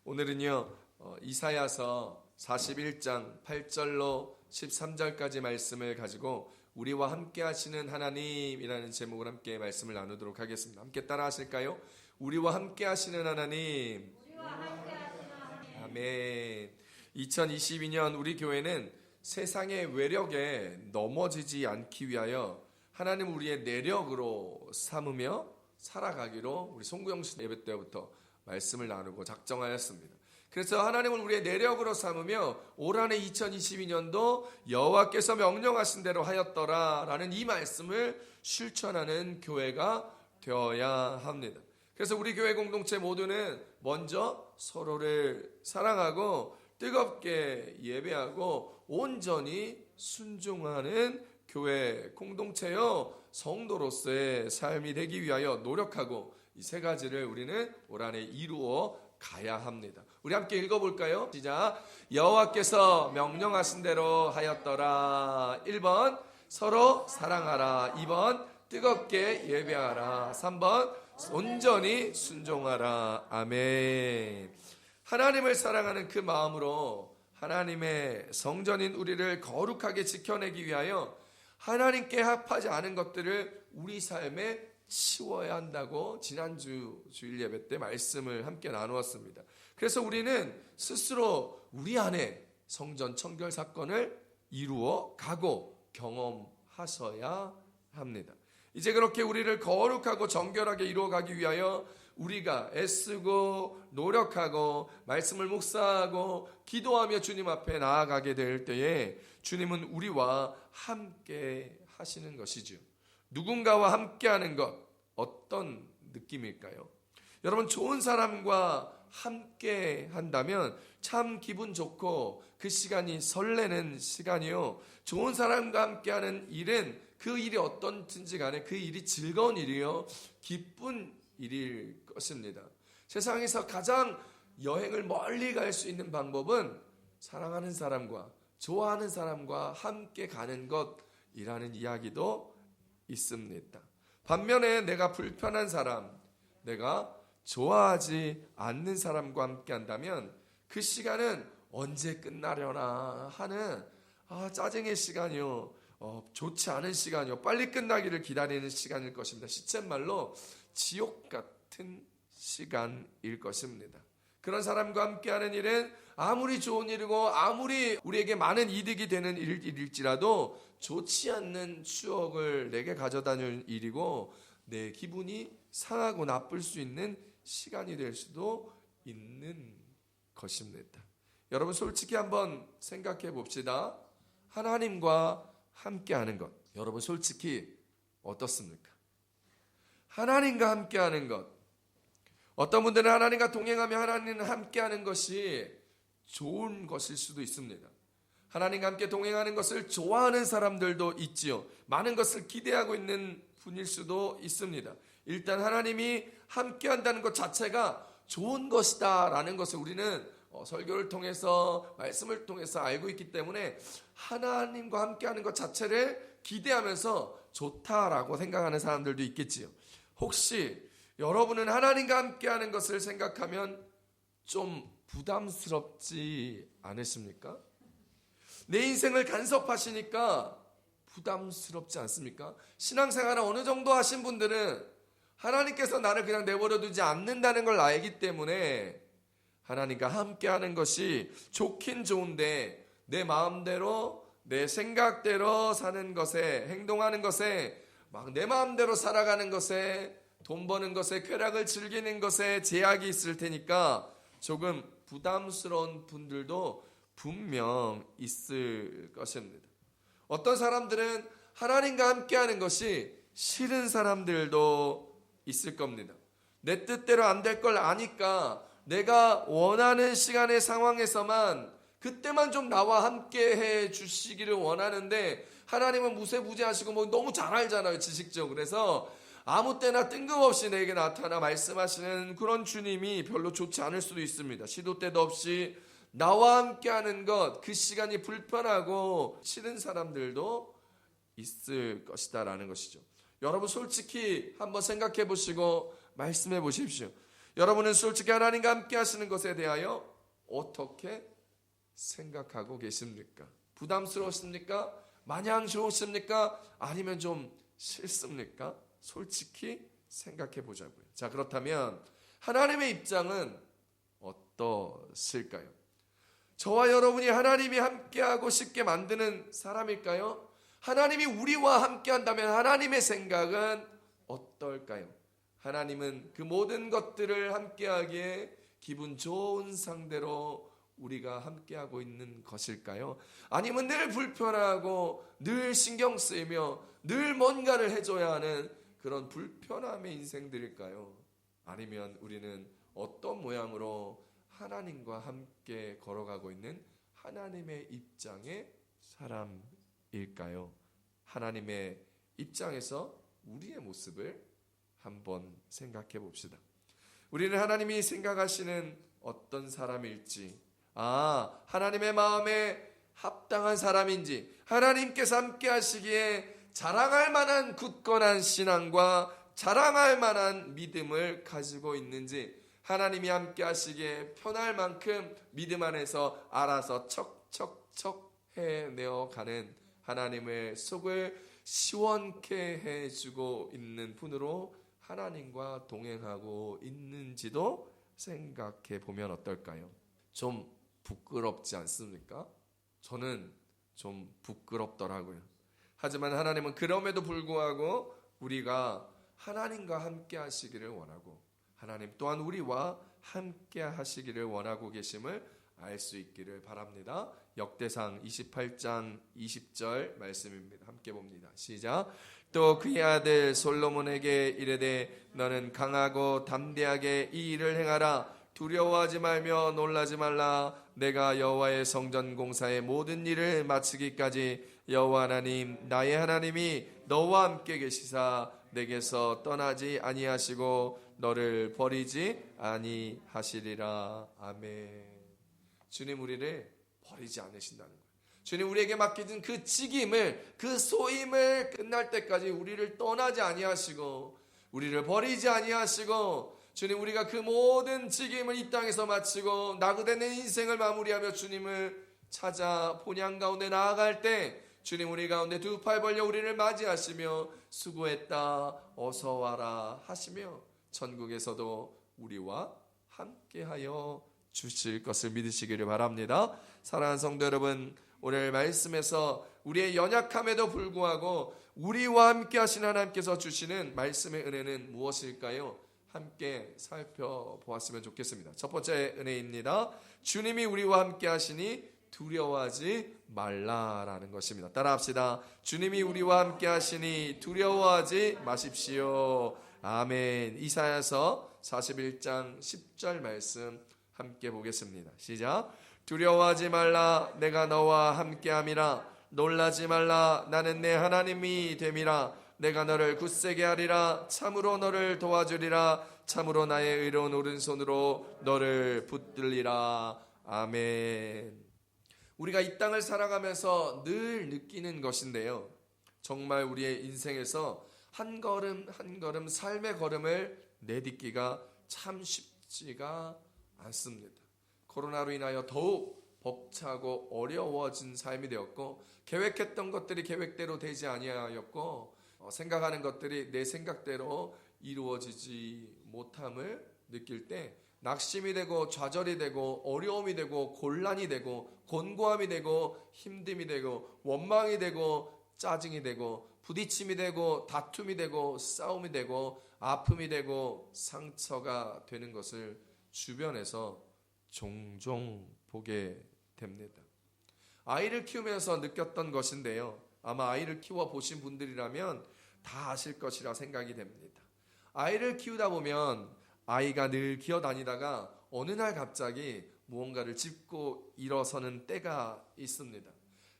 오늘은요 이사야서 41장 8절로 13절까지 말씀을 가지고 우리와 함께 하시는 하나님이라는 제목을 함께 말씀을 나누도록 하겠습니다. 함께 따라 하실까요? 우리와 함께 하시는 하나님. 아멘. 2022년 우리 교회는 세상의 외력에 넘어지지 않기 위하여 하나님 우리의 내력으로 삼으며 살아가기로 우리 송구영 씨 예배 때부터 말씀을 나누고 작정하였습니다. 그래서 하나님을 우리의 내력으로 삼으며 올 한해 2022년도 여호와께서 명령하신 대로 하였더라 라는 이 말씀을 실천하는 교회가 되어야 합니다. 그래서 우리 교회 공동체 모두는 먼저 서로를 사랑하고 뜨겁게 예배하고 온전히 순종하는 교회 공동체요 성도로서의 삶이 되기 위하여 노력하고 이 세 가지를 우리는 올 한해 이루어 가야 합니다. 우리 함께 읽어볼까요? 시작. 여호와께서 명령하신 대로 하였더라. 1번 서로 사랑하라. 2번 뜨겁게 예배하라. 3번 온전히 순종하라. 아멘. 하나님을 사랑하는 그 마음으로 하나님의 성전인 우리를 거룩하게 지켜내기 위하여 하나님께 합하지 않은 것들을 우리 삶에 치워야 한다고 지난주 주일 예배 때 말씀을 함께 나누었습니다. 그래서 우리는 스스로 우리 안에 성전 청결 사건을 이루어 가고 경험하셔야 합니다. 이제 그렇게 우리를 거룩하고 정결하게 이루어가기 위하여 우리가 애쓰고 노력하고 말씀을 묵상하고 기도하며 주님 앞에 나아가게 될 때에 주님은 우리와 함께 하시는 것이죠. 누군가와 함께하는 것 어떤 느낌일까요? 여러분 좋은 사람과 함께 한다면 참 기분 좋고 그 시간이 설레는 시간이요. 좋은 사람과 함께하는 일은 그 일이 어떤지 간에 그 일이 즐거운 일이요. 기쁜 일일 것입니다. 세상에서 가장 여행을 멀리 갈 수 있는 방법은 사랑하는 사람과 좋아하는 사람과 함께 가는 것이라는 이야기도 있습니다. 반면에 내가 불편한 사람, 내가 좋아하지 않는 사람과 함께 한다면 그 시간은 언제 끝나려나 하는 짜증의 시간이요. 좋지 않은 시간이요. 빨리 끝나기를 기다리는 시간일 것입니다. 시쳇말로 지옥 같은 시간일 것입니다. 그런 사람과 함께하는 일은 아무리 좋은 일이고 아무리 우리에게 많은 이득이 되는 일일지라도 좋지 않는 추억을 내게 가져다줄 일이고 내 기분이 상하고 나쁠 수 있는 시간이 될 수도 있는 것입니다. 여러분 솔직히 한번 생각해 봅시다. 하나님과 함께하는 것 여러분 솔직히 어떻습니까? 하나님과 함께하는 것 어떤 분들은 하나님과 동행하며 하나님과 함께하는 것이 좋은 것일 수도 있습니다. 하나님과 함께 동행하는 것을 좋아하는 사람들도 있지요. 많은 것을 기대하고 있는 분일 수도 있습니다. 일단 하나님이 함께한다는 것 자체가 좋은 것이다 라는 것을 우리는 설교를 통해서 말씀을 통해서 알고 있기 때문에 하나님과 함께하는 것 자체를 기대하면서 좋다라고 생각하는 사람들도 있겠지요. 혹시 여러분은 하나님과 함께하는 것을 생각하면 좀 부담스럽지 않으십니까? 내 인생을 간섭하시니까 부담스럽지 않습니까? 신앙생활을 어느 정도 하신 분들은 하나님께서 나를 그냥 내버려 두지 않는다는 걸 알기 때문에 하나님과 함께하는 것이 좋긴 좋은데 내 마음대로 내 생각대로 사는 것에 행동하는 것에 막 내 마음대로 살아가는 것에 돈 버는 것에 쾌락을 즐기는 것에 제약이 있을 테니까 조금 부담스러운 분들도 분명 있을 것입니다. 어떤 사람들은 하나님과 함께하는 것이 싫은 사람들도 있을 겁니다. 내 뜻대로 안 될 걸 아니까 내가 원하는 시간의 상황에서만 그때만 좀 나와 함께 해 주시기를 원하는데 하나님은 무세무지하시고 뭐 너무 잘 알잖아요. 지식적으로. 그래서 아무 때나 뜬금없이 내게 나타나 말씀하시는 그런 주님이 별로 좋지 않을 수도 있습니다. 시도 때도 없이 나와 함께하는 것, 그 시간이 불편하고 싫은 사람들도 있을 것이다 라는 것이죠. 여러분 솔직히 한번 생각해 보시고 말씀해 보십시오. 여러분은 솔직히 하나님과 함께 하시는 것에 대하여 어떻게 생각하고 계십니까? 부담스러우십니까? 마냥 좋으십니까? 아니면 좀 싫습니까? 솔직히 생각해 보자고요. 자, 그렇다면 하나님의 입장은 어떠실까요? 저와 여러분이 하나님이 함께하고 싶게 만드는 사람일까요? 하나님이 우리와 함께한다면 하나님의 생각은 어떨까요? 하나님은 그 모든 것들을 함께하기에 기분 좋은 상대로 우리가 함께하고 있는 것일까요? 아니면 늘 불편하고 늘 신경 쓰이며 늘 뭔가를 해줘야 하는 그런 불편함의 인생들일까요? 아니면 우리는 어떤 모양으로 하나님과 함께 걸어가고 있는 하나님의 입장의 사람일까요? 하나님의 입장에서 우리의 모습을 한번 생각해 봅시다. 우리는 하나님이 생각하시는 어떤 사람일지, 하나님의 마음에 합당한 사람인지, 하나님께서 함께 하시기에 자랑할 만한 굳건한 신앙과 자랑할 만한 믿음을 가지고 있는지, 하나님이 함께 하시기에 편할 만큼 믿음 안에서 알아서 척척척 해내어 가는 하나님의 속을 시원케 해주고 있는 분으로 하나님과 동행하고 있는지도 생각해 보면 어떨까요? 좀 부끄럽지 않습니까? 저는 좀 부끄럽더라고요. 하지만 하나님은 그럼에도 불구하고 우리가 하나님과 함께 하시기를 원하고, 하나님 또한 우리와 함께 하시기를 원하고 계심을 알 수 있기를 바랍니다. 역대상 28장 20절 말씀입니다. 함께 봅니다. 시작. 또 그의 아들 솔로몬에게 이르되 너는 강하고 담대하게 이 일을 행하라. 두려워하지 말며 놀라지 말라. 내가 여호와의 성전 공사의 모든 일을 마치기까지 여호와 하나님 나의 하나님이 너와 함께 계시사 내게서 떠나지 아니하시고 너를 버리지 아니하시리라. 아멘. 주님 우리를 버리지 않으신다는 거예요. 주님 우리에게 맡겨진 그 직임을, 그 소임을 끝날 때까지 우리를 떠나지 아니하시고 우리를 버리지 아니하시고, 주님 우리가 그 모든 직임을 이 땅에서 마치고 나그네는 인생을 마무리하며 주님을 찾아 본향 가운데 나아갈 때 주님 우리 가운데 두 팔 벌려 우리를 맞이하시며 수고했다 어서 와라 하시며 천국에서도 우리와 함께하여 주실 것을 믿으시기를 바랍니다. 사랑하는 성도 여러분, 오늘 말씀에서 우리의 연약함에도 불구하고 우리와 함께 하신 하나님께서 주시는 말씀의 은혜는 무엇일까요? 함께 살펴보았으면 좋겠습니다. 첫 번째 은혜입니다. 주님이 우리와 함께 하시니 두려워하지 말라라는 것입니다. 따라합시다. 주님이 우리와 함께 하시니 두려워하지 마십시오. 아멘. 이사야서 41장 10절 말씀 함께 보겠습니다. 시작. 두려워하지 말라. 내가 너와 함께함이라. 놀라지 말라. 나는 내 하나님이 됨이라. 내가 너를 굳세게 하리라. 참으로 너를 도와주리라. 참으로 나의 의로운 오른손으로 너를 붙들리라. 아멘. 우리가 이 땅을 살아가면서 늘 느끼는 것인데요, 정말 우리의 인생에서 한 걸음 한 걸음 삶의 걸음을 내딛기가 참 쉽지가 않습니다. 코로나로 인하여 더욱 벅차고 어려워진 삶이 되었고, 계획했던 것들이 계획대로 되지 아니하였고, 생각하는 것들이 내 생각대로 이루어지지 못함을 느낄 때 낙심이 되고 좌절이 되고 어려움이 되고 곤란이 되고 곤고함이 되고 힘듦이 되고 원망이 되고 짜증이 되고 부딪힘이 되고 다툼이 되고 싸움이 되고 아픔이 되고 상처가 되는 것을 주변에서 종종 보게 됩니다. 아이를 키우면서 느꼈던 것인데요, 아마 아이를 키워보신 분들이라면 다 아실 것이라 생각이 됩니다. 아이를 키우다 보면 아이가 늘 기어다니다가 어느 날 갑자기 무언가를 짚고 일어서는 때가 있습니다.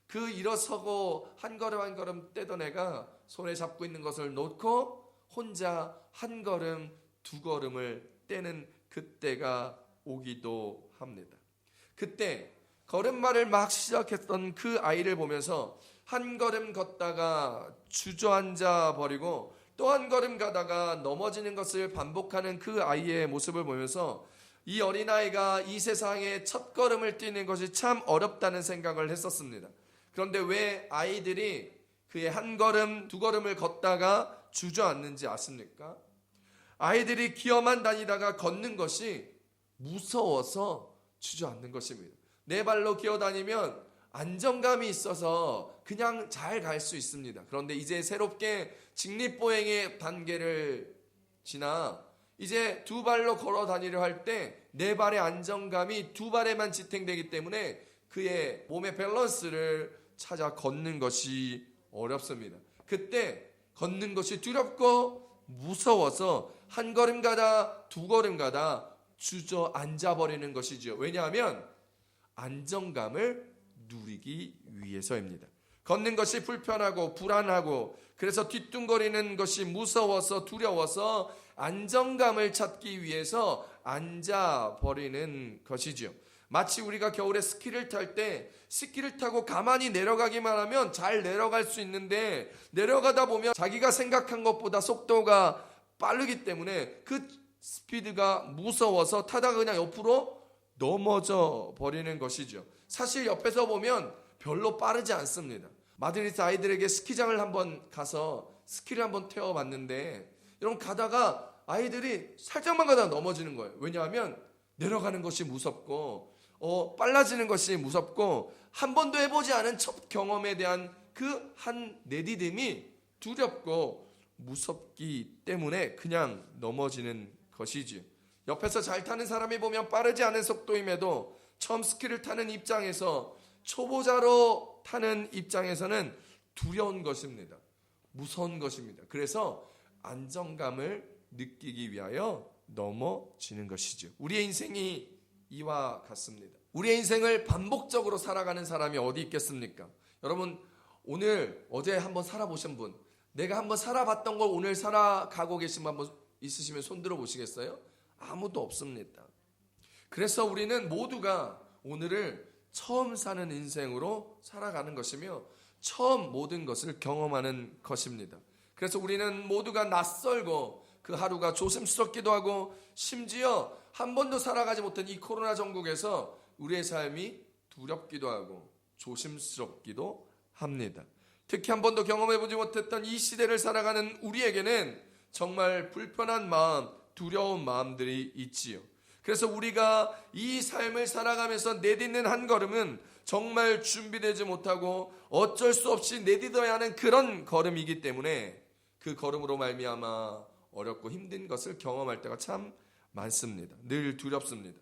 그 일어서고 한 걸음 한 걸음 떼던 애가 손에 잡고 있는 것을 놓고 혼자 한 걸음 두 걸음을 떼는 그때가 오기도 합니다. 그때 걸음마를 막 시작했던 그 아이를 보면서 한 걸음 걷다가 주저앉아 버리고 또 한 걸음 가다가 넘어지는 것을 반복하는 그 아이의 모습을 보면서 이 어린아이가 이 세상에 첫 걸음을 띄는 것이 참 어렵다는 생각을 했었습니다. 그런데 왜 아이들이 그의 한 걸음, 두 걸음을 걷다가 주저앉는지 아십니까? 아이들이 기어만 다니다가 걷는 것이 무서워서 주저앉는 것입니다. 내 발로 기어다니면 안정감이 있어서 그냥 잘 갈 수 있습니다. 그런데 이제 새롭게 직립보행의 단계를 지나 이제 두 발로 걸어 다니려 할 때 내 발의 안정감이 두 발에만 지탱되기 때문에 그의 몸의 밸런스를 찾아 걷는 것이 어렵습니다. 그때 걷는 것이 두렵고 무서워서 한 걸음 가다 두 걸음 가다 주저앉아 버리는 것이죠. 왜냐하면 안정감을 누리기 위해서입니다. 걷는 것이 불편하고 불안하고 그래서 뒤뚱거리는 것이 무서워서 두려워서 안정감을 찾기 위해서 앉아버리는 것이죠. 마치 우리가 겨울에 스키를 탈 때 스키를 타고 가만히 내려가기만 하면 잘 내려갈 수 있는데 내려가다 보면 자기가 생각한 것보다 속도가 빠르기 때문에 그 스피드가 무서워서 타다가 그냥 옆으로 넘어져 버리는 것이죠. 사실 옆에서 보면 별로 빠르지 않습니다. 마드리드 아이들에게 스키장을 한번 가서 스키를 한번 태워봤는데 여러분 가다가 아이들이 살짝만 가다가 넘어지는 거예요. 왜냐하면 내려가는 것이 무섭고 빨라지는 것이 무섭고 한 번도 해보지 않은 첫 경험에 대한 그 한 내디딤이 두렵고 무섭기 때문에 그냥 넘어지는 것이지. 옆에서 잘 타는 사람이 보면 빠르지 않은 속도임에도 처음 스키를 타는 입장에서 초보자로 타는 입장에서는 두려운 것입니다. 무서운 것입니다. 그래서 안정감을 느끼기 위하여 넘어지는 것이죠. 우리의 인생이 이와 같습니다. 우리의 인생을 반복적으로 살아가는 사람이 어디 있겠습니까? 여러분 어제 한번 살아보신 분, 내가 한번 살아봤던 걸 오늘 살아가고 계신 분 한번 있으시면 손 들어 보시겠어요? 아무도 없습니다. 그래서 우리는 모두가 오늘을 처음 사는 인생으로 살아가는 것이며 처음 모든 것을 경험하는 것입니다. 그래서 우리는 모두가 낯설고 그 하루가 조심스럽기도 하고 심지어 한 번도 살아가지 못한 이 코로나 전국에서 우리의 삶이 두렵기도 하고 조심스럽기도 합니다. 특히 한 번도 경험해보지 못했던 이 시대를 살아가는 우리에게는 정말 불편한 마음, 두려운 마음들이 있지요. 그래서 우리가 이 삶을 살아가면서 내딛는 한 걸음은 정말 준비되지 못하고 어쩔 수 없이 내딛어야 하는 그런 걸음이기 때문에 그 걸음으로 말미암아 어렵고 힘든 것을 경험할 때가 참 많습니다. 늘 두렵습니다.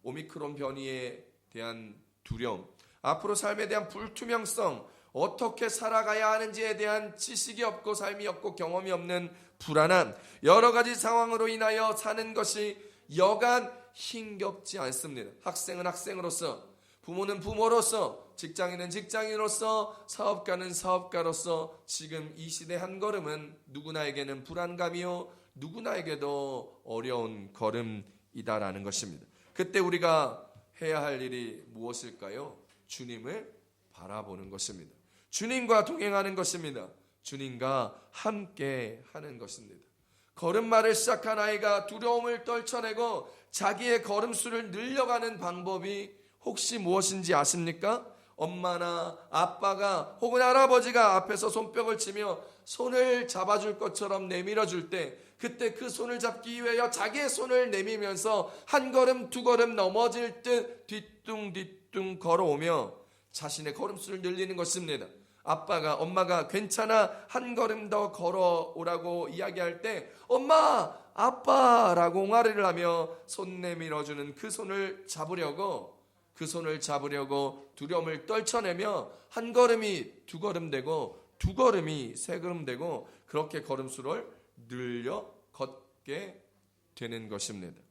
오미크론 변이에 대한 두려움, 앞으로 삶에 대한 불투명성, 어떻게 살아가야 하는지에 대한 지식이 없고 삶이 없고 경험이 없는 불안함, 여러 가지 상황으로 인하여 사는 것이 여간 힘겹지 않습니다. 학생은 학생으로서, 부모는 부모로서, 직장인은 직장인으로서, 사업가는 사업가로서 지금 이 시대 한 걸음은 누구나에게는 불안감이요 누구나에게도 어려운 걸음이다라는 것입니다. 그때 우리가 해야 할 일이 무엇일까요? 주님을 바라보는 것입니다. 주님과 동행하는 것입니다. 주님과 함께 하는 것입니다. 걸음마를 시작한 아이가 두려움을 떨쳐내고 자기의 걸음수를 늘려가는 방법이 혹시 무엇인지 아십니까? 엄마나 아빠가 혹은 할아버지가 앞에서 손뼉을 치며 손을 잡아줄 것처럼 내밀어줄 때 그때 그 손을 잡기 위하여 자기의 손을 내밀면서 한 걸음 두 걸음 넘어질 듯 뒤뚱뒤뚱 걸어오며 자신의 걸음수를 늘리는 것입니다. 엄마가 괜찮아 한 걸음 더 걸어오라고 이야기할 때 엄마 아빠라고 옹알이를 하며 손 내밀어주는 그 손을 잡으려고 두려움을 떨쳐내며 한 걸음이 두 걸음 되고 두 걸음이 세 걸음 되고 그렇게 걸음수를 늘려 걷게 되는 것입니다.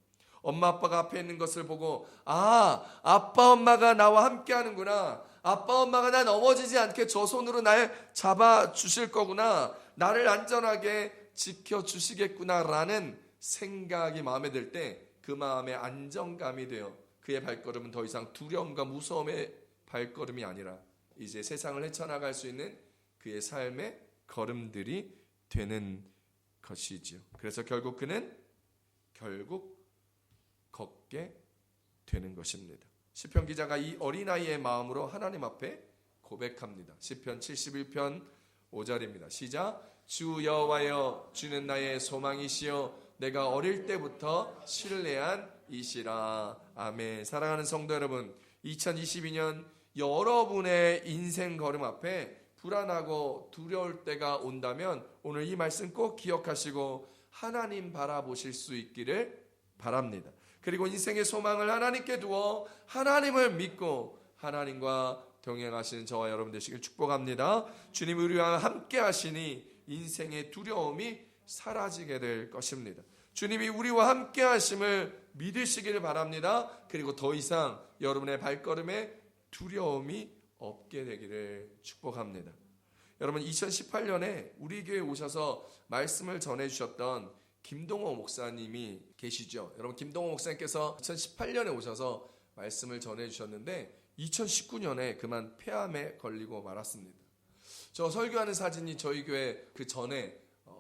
엄마 아빠가 앞에 있는 것을 보고 아빠 엄마가 나와 함께 하는구나, 아빠 엄마가 나 넘어지지 않게 저 손으로 날 잡아주실 거구나, 나를 안전하게 지켜주시겠구나 라는 생각이 마음에 들 때 그 마음에 안정감이 되어 그의 발걸음은 더 이상 두려움과 무서움의 발걸음이 아니라 이제 세상을 헤쳐나갈 수 있는 그의 삶의 걸음들이 되는 것이지요. 그래서 결국 그는 걷게 되는 것입니다. 시편 기자가 이 어린아이의 마음으로 하나님 앞에 고백합니다. 시편 71편 5절입니다. 시작. 주 여호와여, 주는 나의 소망이시여, 내가 어릴 때부터 신뢰한 이시라. 아멘. 사랑하는 성도 여러분, 2022년 여러분의 인생 걸음 앞에 불안하고 두려울 때가 온다면 오늘 이 말씀 꼭 기억하시고 하나님 바라보실 수 있기를 바랍니다. 그리고 인생의 소망을 하나님께 두어 하나님을 믿고 하나님과 동행하시는 저와 여러분 되시길 축복합니다. 주님 우리와 함께 하시니 인생의 두려움이 사라지게 될 것입니다. 주님이 우리와 함께 하심을 믿으시기를 바랍니다. 그리고 더 이상 여러분의 발걸음에 두려움이 없게 되기를 축복합니다. 여러분, 2018년에 우리 교회에 오셔서 말씀을 전해주셨던 김동호 목사님이 계시죠. 여러분, 김동호 목사님께서 2018년에 오셔서 말씀을 전해주셨는데 2019년에 그만 폐암에 걸리고 말았습니다. 저 설교하는 사진이 저희 교회 그 전에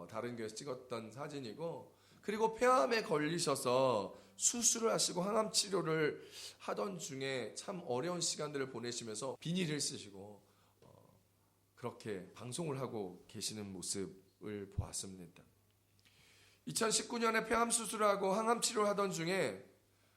다른 교회에서 찍었던 사진이고, 그리고 폐암에 걸리셔서 수술을 하시고 항암 치료를 하던 중에 참 어려운 시간들을 보내시면서 비닐을 쓰시고 그렇게 방송을 하고 계시는 모습을 보았습니다. 2019년에 폐암 수술을 하고 항암 치료를 하던 중에,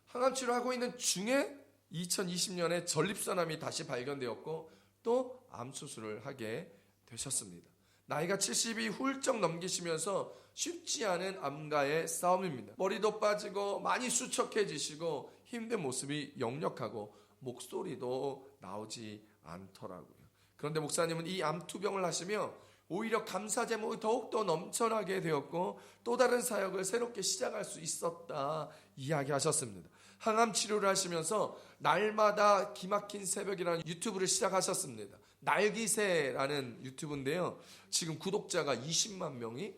항암 치료를 하고 있는 중에 2020년에 전립선암이 다시 발견되었고 또 암 수술을 하게 되셨습니다. 나이가 70이 훌쩍 넘기시면서 쉽지 않은 암과의 싸움입니다. 머리도 빠지고 많이 수척해지시고 힘든 모습이 역력하고 목소리도 나오지 않더라고요. 그런데 목사님은 이 암투병을 하시며 오히려 감사 제목이 더욱더 넘쳐나게 되었고 또 다른 사역을 새롭게 시작할 수 있었다 이야기하셨습니다. 항암 치료를 하시면서 날마다 기막힌 새벽이라는 유튜브를 시작하셨습니다. 날기새라는 유튜브인데요, 지금 구독자가 20만 명이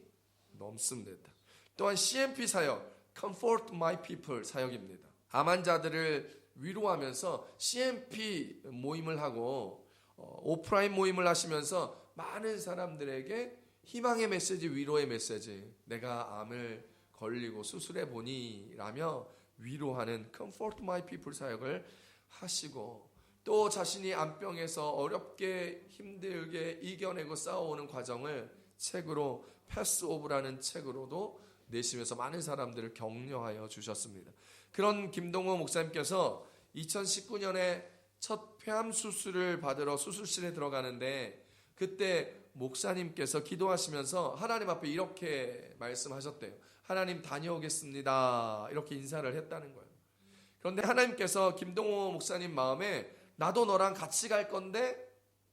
넘습니다. 또한 CMP 사역, Comfort My People 사역입니다. 암 환자들을 위로하면서 CMP 모임을 하고 오프라인 모임을 하시면서 많은 사람들에게 희망의 메시지, 위로의 메시지, 내가 암을 걸리고 수술해 보니 라며 위로하는 Comfort My People 사역을 하시고, 또 자신이 암병에서 어렵게 힘들게 이겨내고 싸워오는 과정을 책으로 패스 오브라는 책으로도 내시면서 많은 사람들을 격려하여 주셨습니다. 그런 김동호 목사님께서 2019년에 첫 폐암 수술을 받으러 수술실에 들어가는데 그때 목사님께서 기도하시면서 하나님 앞에 이렇게 말씀하셨대요. 하나님 다녀오겠습니다. 이렇게 인사를 했다는 거예요. 그런데 하나님께서 김동호 목사님 마음에 나도 너랑 같이 갈 건데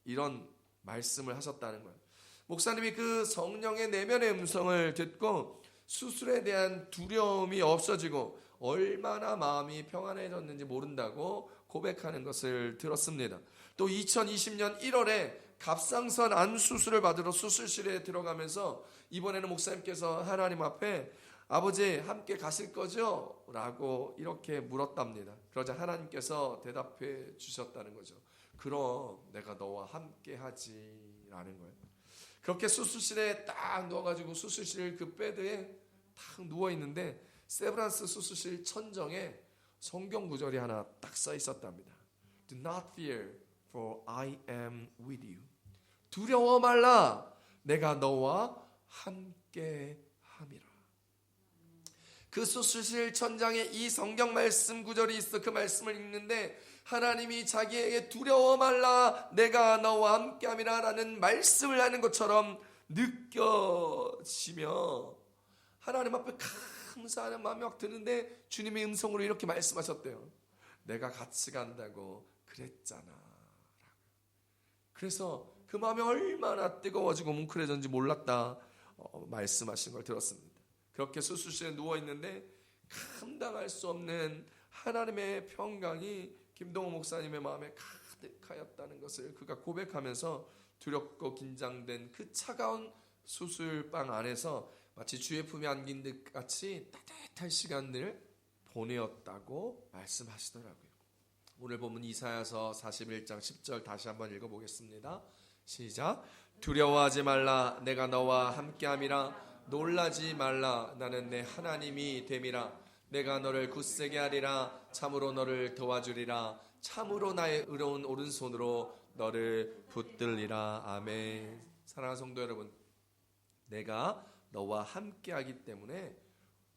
이런 말씀을 하셨다는 거예요. 목사님이 그 성령의 내면의 음성을 듣고 수술에 대한 두려움이 없어지고 얼마나 마음이 평안해졌는지 모른다고 고백하는 것을 들었습니다. 또 2020년 1월에 갑상선 암 수술을 받으러 수술실에 들어가면서 이번에는 목사님께서 하나님 앞에 아버지 함께 가실 거죠? 라고 이렇게 물었답니다. 그러자 하나님께서 대답해 주셨다는 거죠. 그럼 내가 너와 함께 하지 라는 거예요. 그렇게 수술실에 딱 누워가지고 수술실 그 베드에 딱 누워있는데 세브란스 수술실 천정에 성경 구절이 하나 딱 써 있었답니다. Do not fear, for I am with you. 두려워 말라, 내가 너와 함께 함이라. 그 수술실 천장에 이 성경 말씀 구절이 있어. 그 말씀을 읽는데 하나님이 자기에게 두려워 말라, 내가 너와 함께 함이라 라는 말씀을 하는 것처럼 느껴지며 하나님 앞에 감사하는 마음이 막 드는데 주님의 음성으로 이렇게 말씀하셨대요. 내가 같이 간다고 그랬잖아. 그래서 그 마음이 얼마나 뜨거워지고 뭉클해졌는지 몰랐다 말씀하신 걸 들었습니다. 그렇게 수술실에 누워있는데 감당할 수 없는 하나님의 평강이 김동호 목사님의 마음에 가득하였다는 것을 그가 고백하면서 두렵고 긴장된 그 차가운 수술방 안에서 마치 주의 품에 안긴 듯 같이 따뜻한 시간을 보내었다고 말씀하시더라고요. 오늘 본문 이사야서 41장 10절 다시 한번 읽어보겠습니다. 시작. 두려워하지 말라, 내가 너와 함께함이라. 놀라지 말라. 나는 내 하나님이 됨이라. 내가 너를 굳세게 하리라. 참으로 너를 도와주리라. 참으로 나의 의로운 오른손으로 너를 붙들리라. 아멘. 사랑하는 성도 여러분, 내가 너와 함께하기 때문에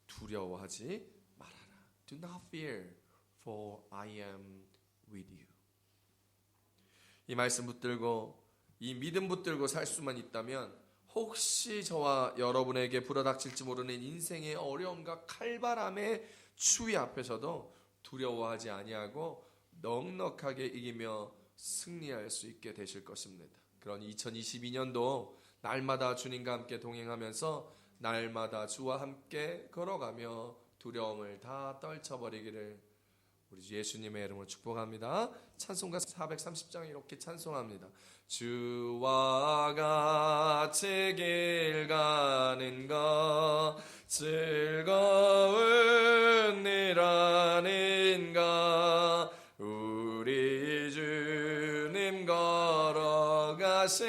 두려워하지 말아라. Do not fear, for I am with you. 이 말씀 붙들고 이 믿음 붙들고 살 수만 있다면 혹시 저와 여러분에게 불어닥칠지 모르는 인생의 어려움과 칼바람의 추위 앞에서도 두려워하지 아니하고 넉넉하게 이기며 승리할 수 있게 되실 것입니다. 그런 2022년도 날마다 주님과 함께 동행하면서 날마다 주와 함께 걸어가며 두려움을 다 떨쳐버리기를 우리 예수님의 이름으로 축복합니다. 찬송가 430장 이렇게 찬송합니다. 주와 같이 길 가는 것 즐거운 일 아닌가. 우리 주님 걸어가신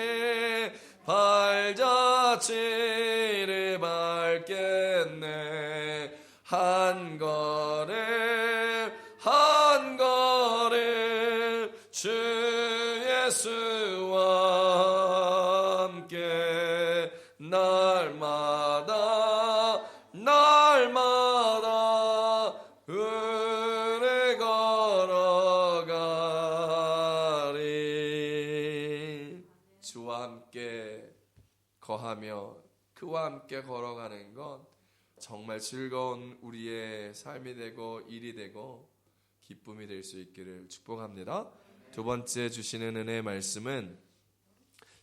발자취를 밟겠네. 한 걸음 한 걸음 주 예수와 함께 날마다 은혜 걸어가리. 주와 함께 거하며 그와 함께 걸어가는 것 정말 즐거운 우리의 삶이 되고 일이 되고 기쁨이 될 수 있기를 축복합니다. 두 번째 주시는 은혜의 말씀은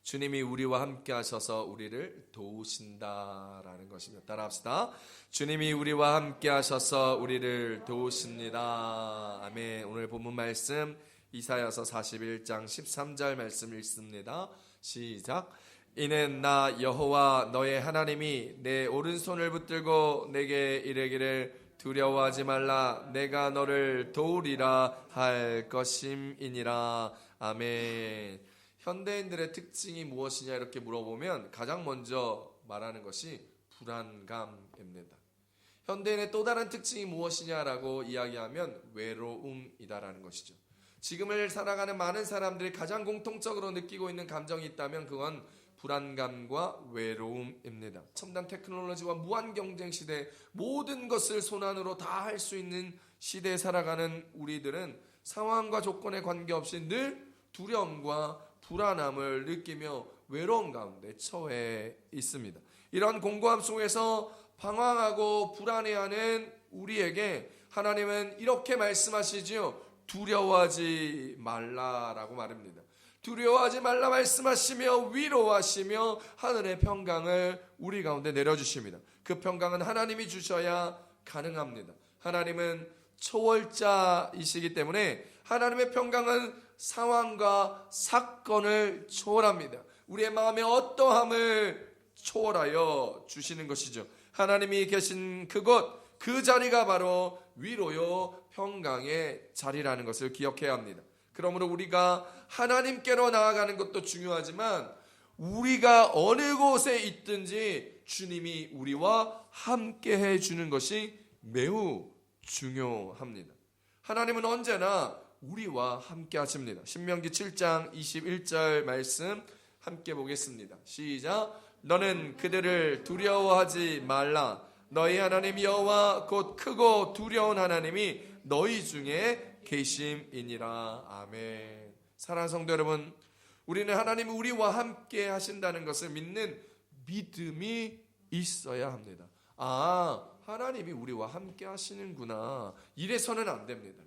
주님이 우리와 함께 하셔서 우리를 도우신다라는 것입니다. 따라합시다. 주님이 우리와 함께 하셔서 우리를 도우십니다. 아멘. 오늘 본문 말씀 이사야서 41장 13절 말씀 읽습니다. 시작. 이는 나 여호와 너의 하나님이 내 오른손을 붙들고 내게 이르기를 두려워하지 말라. 내가 너를 도우리라 할 것임이니라. 아멘. 현대인들의 특징이 무엇이냐 이렇게 물어보면 가장 먼저 말하는 것이 불안감입니다. 현대인의 또 다른 특징이 무엇이냐라고 이야기하면 외로움이다라는 것이죠. 지금을 살아가는 많은 사람들이 가장 공통적으로 느끼고 있는 감정이 있다면 그건 불안감과 외로움입니다. 첨단 테크놀로지와 무한 경쟁 시대, 모든 것을 손안으로 다 할 수 있는 시대에 살아가는 우리들은 상황과 조건에 관계없이 늘 두려움과 불안함을 느끼며 외로움 가운데 처해 있습니다. 이런 공고함 속에서 방황하고 불안해하는 우리에게 하나님은 이렇게 말씀하시지요. 두려워하지 말라라고 말합니다. 두려워하지 말라 말씀하시며 위로하시며 하늘의 평강을 우리 가운데 내려주십니다. 그 평강은 하나님이 주셔야 가능합니다. 하나님은 초월자이시기 때문에 하나님의 평강은 상황과 사건을 초월합니다. 우리의 마음의 어떠함을 초월하여 주시는 것이죠. 하나님이 계신 그곳, 그 자리가 바로 위로요 평강의 자리라는 것을 기억해야 합니다. 그러므로 우리가 하나님께로 나아가는 것도 중요하지만 우리가 어느 곳에 있든지 주님이 우리와 함께 해주는 것이 매우 중요합니다. 하나님은 언제나 우리와 함께 하십니다. 신명기 7장 21절 말씀 함께 보겠습니다. 시작. 너는 그들을 두려워하지 말라. 너희 하나님 여호와 곧 크고 두려운 하나님이 너희 중에 계심이니라. 아멘. 사랑하는 성도 여러분, 우리는 하나님이 우리와 함께 하신다는 것을 믿는 믿음이 있어야 합니다. 아, 하나님이 우리와 함께 하시는구나. 이래서는 안 됩니다.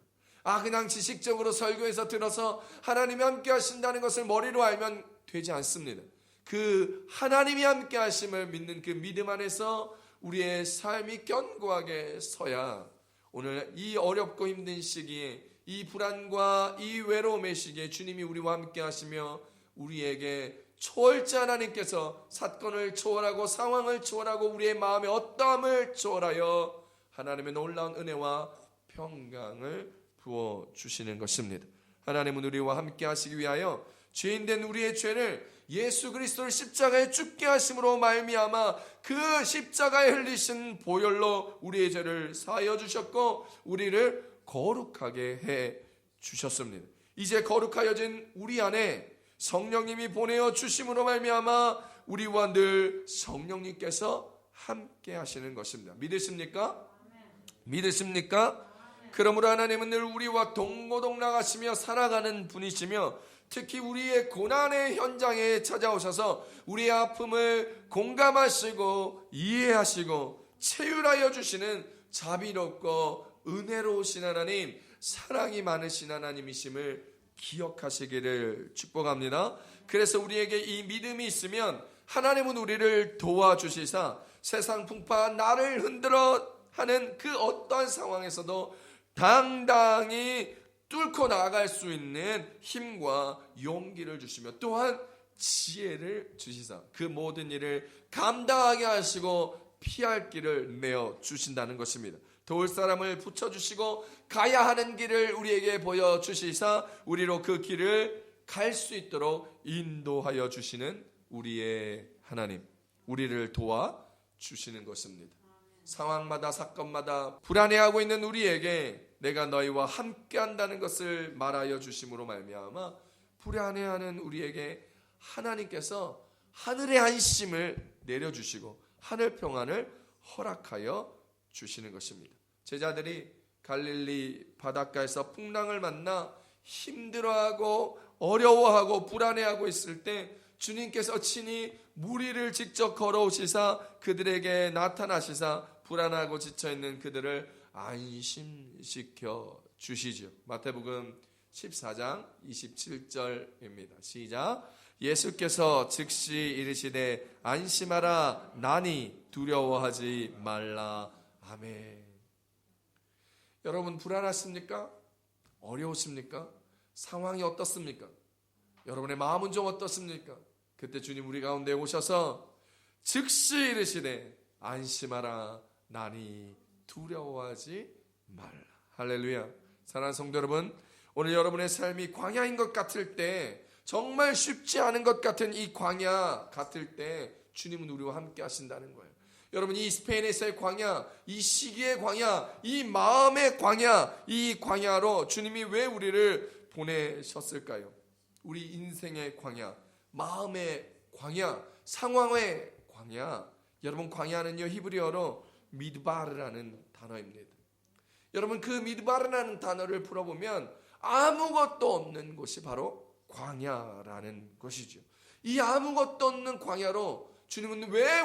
그냥 지식적으로 설교에서 들어서 하나님이 함께 하신다는 것을 머리로 알면 되지 않습니다. 그 하나님이 함께 하심을 믿는 그 믿음 안에서 우리의 삶이 견고하게 서야 오늘 이 어렵고 힘든 시기에 이 불안과 이 외로움의 시기에 주님이 우리와 함께 하시며 우리에게 초월자 하나님께서 사건을 초월하고 상황을 초월하고 우리의 마음의 어떠함을 초월하여 하나님의 놀라운 은혜와 평강을 부어주시는 것입니다. 하나님은 우리와 함께 하시기 위하여 죄인된 우리의 죄를 예수 그리스도를 십자가에 죽게 하심으로 말미암아 그 십자가에 흘리신 보혈로 우리의 죄를 사하여 주셨고 우리를 거룩하게 해 주셨습니다. 이제 거룩하여진 우리 안에 성령님이 보내어 주심으로 말미암아 우리와 늘 성령님께서 함께 하시는 것입니다. 믿으십니까? 믿으십니까? 그러므로 하나님은 늘 우리와 동고동락하시며 살아가는 분이시며 특히 우리의 고난의 현장에 찾아오셔서 우리의 아픔을 공감하시고 이해하시고 체휼하여 주시는 자비롭고 은혜로우신 하나님, 사랑이 많으신 하나님이심을 기억하시기를 축복합니다. 그래서 우리에게 이 믿음이 있으면 하나님은 우리를 도와주시사 세상 풍파한 나를 흔들어 하는 그 어떠한 상황에서도 당당히 뚫고 나아갈 수 있는 힘과 용기를 주시며 또한 지혜를 주시사 그 모든 일을 감당하게 하시고 피할 길을 내어 주신다는 것입니다. 도울 사람을 붙여주시고 가야 하는 길을 우리에게 보여주시사 우리로 그 길을 갈 수 있도록 인도하여 주시는 우리의 하나님, 우리를 도와주시는 것입니다. 상황마다 사건마다 불안해하고 있는 우리에게 내가 너희와 함께한다는 것을 말하여 주심으로 말미암아 불안해하는 우리에게 하나님께서 하늘의 안심을 내려주시고 하늘 평안을 허락하여 주시는 것입니다. 제자들이 갈릴리 바닷가에서 풍랑을 만나 힘들어하고 어려워하고 불안해하고 있을 때 주님께서 친히 물 위를 직접 걸어오시사 그들에게 나타나시사 불안하고 지쳐있는 그들을 안심시켜 주시죠. 마태복음 14장 27절입니다. 시작. 예수께서 즉시 이르시되 안심하라 나니 두려워하지 말라. 아멘. 여러분 불안하십니까? 어려우십니까? 상황이 어떻습니까? 여러분의 마음은 좀 어떻습니까? 그때 주님 우리 가운데 오셔서 즉시 이르시되 안심하라 나니 두려워하지 말라. 할렐루야. 사랑하는 성도 여러분, 오늘 여러분의 삶이 광야인 것 같을 때, 정말 쉽지 않은 것 같은 이 광야 같을 때 주님은 우리와 함께 하신다는 거예요. 여러분 이 스페인에서의 광야, 이 시기의 광야, 이 마음의 광야, 이 광야로 주님이 왜 우리를 보내셨을까요? 우리 인생의 광야, 마음의 광야, 상황의 광야. 여러분 광야는요 히브리어로 미드바르라는 단어입니다. 여러분 그 미드바르라는 단어를 풀어보면 아무것도 없는 곳이 바로 광야라는 것이죠. 이 아무것도 없는 광야로 주님은 왜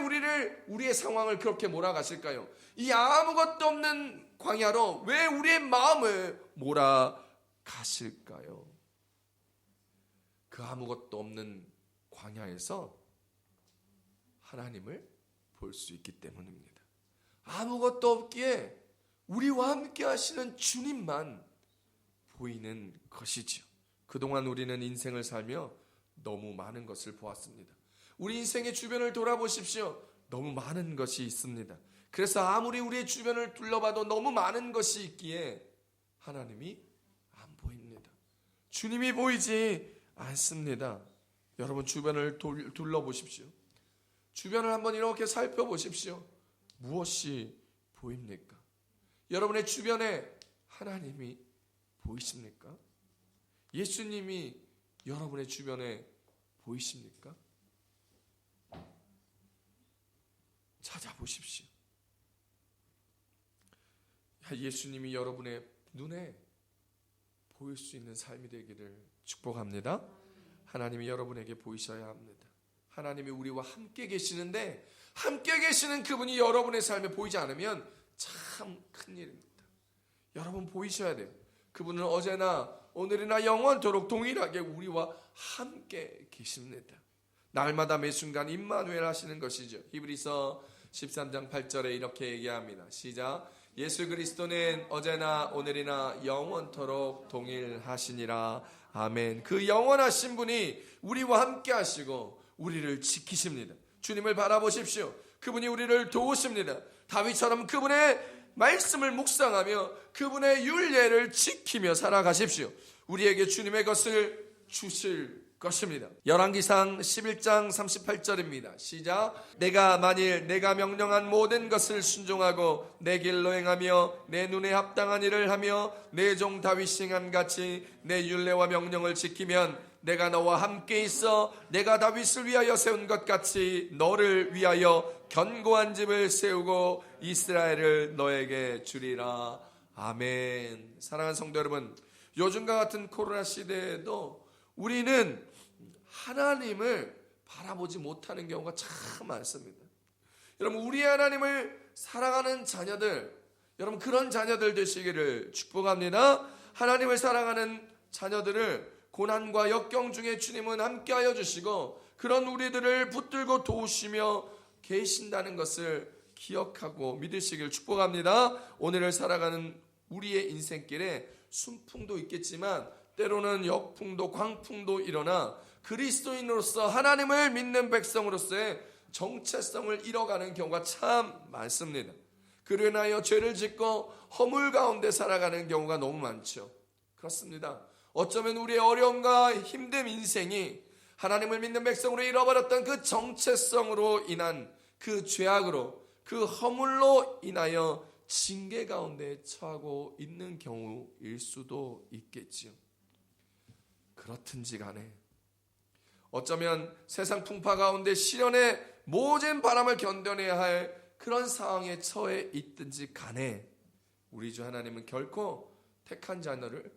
우리의 상황을 그렇게 몰아가실까요? 이 아무것도 없는 광야로 왜 우리의 마음을 몰아가실까요? 그 아무것도 없는 광야에서 하나님을 볼 수 있기 때문입니다. 아무것도 없기에 우리와 함께 하시는 주님만 보이는 것이지요. 그동안 우리는 인생을 살며 너무 많은 것을 보았습니다. 우리 인생의 주변을 돌아보십시오. 너무 많은 것이 있습니다. 그래서 아무리 우리의 주변을 둘러봐도 너무 많은 것이 있기에 하나님이 안 보입니다. 주님이 보이지 않습니다. 여러분 주변을 둘러보십시오. 주변을 한번 이렇게 살펴보십시오. 무엇이 보입니까? 여러분의 주변에 하나님이 보이십니까? 예수님이 여러분의 주변에 보이십니까? 찾아보십시오. 예수님이 여러분의 눈에 보일 수 있는 삶이 되기를 축복합니다. 하나님이 여러분에게 보이셔야 합니다. 하나님이 우리와 함께 계시는데 함께 계시는 그분이 여러분의 삶에 보이지 않으면 참 큰일입니다. 여러분 보이셔야 돼요. 그분은 어제나 오늘이나 영원토록 동일하게 우리와 함께 계십니다. 날마다 매 순간 임마누엘 하시는 것이죠. 히브리서 13장 8절에 이렇게 얘기합니다. 시작. 예수 그리스도는 어제나 오늘이나 영원토록 동일하시니라. 아멘. 그 영원하신 분이 우리와 함께 하시고 우리를 지키십니다. 주님을 바라보십시오. 그분이 우리를 도우십니다. 다윗처럼 그분의 말씀을 묵상하며 그분의 율례를 지키며 살아가십시오. 우리에게 주님의 것을 주실 것입니다. 열왕기상 11장 38절입니다. 시작. 내가 만일 내가 명령한 모든 것을 순종하고 내 길로 행하며 내 눈에 합당한 일을 하며 내 종 다윗이 행한 같이 내 율례와 명령을 지키면 내가 너와 함께 있어 내가 다윗을 위하여 세운 것 같이 너를 위하여 견고한 집을 세우고 이스라엘을 너에게 주리라. 아멘. 사랑하는 성도 여러분, 요즘과 같은 코로나 시대에도 우리는 하나님을 바라보지 못하는 경우가 참 많습니다. 여러분, 우리 하나님을 사랑하는 자녀들, 여러분 그런 자녀들 되시기를 축복합니다. 하나님을 사랑하는 자녀들을 고난과 역경 중에 주님은 함께하여 주시고 그런 우리들을 붙들고 도우시며 계신다는 것을 기억하고 믿으시길 축복합니다. 오늘을 살아가는 우리의 인생길에 순풍도 있겠지만 때로는 역풍도 광풍도 일어나 그리스도인으로서 하나님을 믿는 백성으로서의 정체성을 잃어가는 경우가 참 많습니다. 그로 인하여 죄를 짓고 허물 가운데 살아가는 경우가 너무 많죠. 그렇습니다. 어쩌면 우리의 어려움과 힘든 인생이 하나님을 믿는 백성으로 잃어버렸던 그 정체성으로 인한 그 죄악으로 그 허물로 인하여 징계 가운데 처하고 있는 경우일 수도 있겠지요. 그렇든지 간에 어쩌면 세상 풍파 가운데 시련의 모진 바람을 견뎌내야 할 그런 상황에 처해 있든지 간에 우리 주 하나님은 결코 택한 자녀를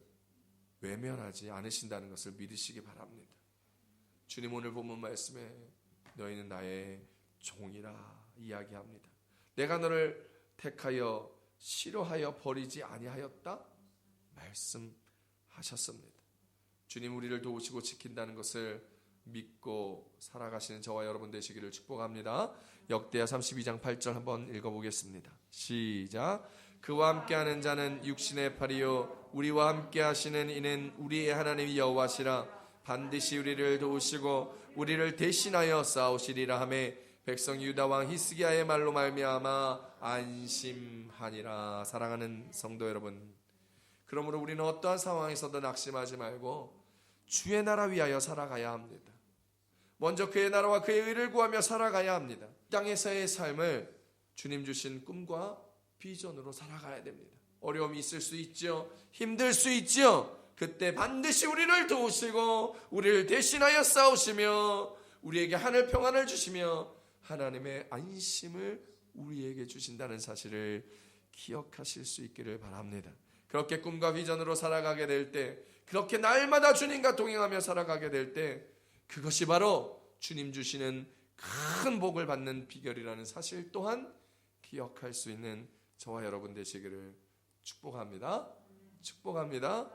외면하지 않으신다는 것을 믿으시기 바랍니다. 주님 오늘 본문 말씀에 너희는 나의 종이라 이야기합니다. 내가 너를 택하여 싫어하여 버리지 아니하였다 말씀하셨습니다. 주님 우리를 도우시고 지킨다는 것을 믿고 살아가시는 저와 여러분 되시기를 축복합니다. 역대하 32장 8절 한번 읽어보겠습니다. 시작. 그와 함께하는 자는 육신의 팔이요 우리와 함께하시는 이는 우리의 하나님 여호와시라. 반드시 우리를 도우시고 우리를 대신하여 싸우시리라 하며 백성 유다 왕 히스기야의 말로 말미암아 안심하니라. 사랑하는 성도 여러분, 그러므로 우리는 어떠한 상황에서도 낙심하지 말고 주의 나라 위하여 살아가야 합니다. 먼저 그의 나라와 그의 의를 구하며 살아가야 합니다. 땅에서의 삶을 주님 주신 꿈과 비전으로 살아가야 됩니다. 어려움이 있을 수 있죠. 힘들 수 있죠. 그때 반드시 우리를 도우시고 우리를 대신하여 싸우시며 우리에게 하늘 평안을 주시며 하나님의 안심을 우리에게 주신다는 사실을 기억하실 수 있기를 바랍니다. 그렇게 꿈과 비전으로 살아가게 될 때, 그렇게 날마다 주님과 동행하며 살아가게 될 때, 그것이 바로 주님 주시는 큰 복을 받는 비결이라는 사실 또한 기억할 수 있는 저와 여러분 되시기를 축복합니다. 축복합니다.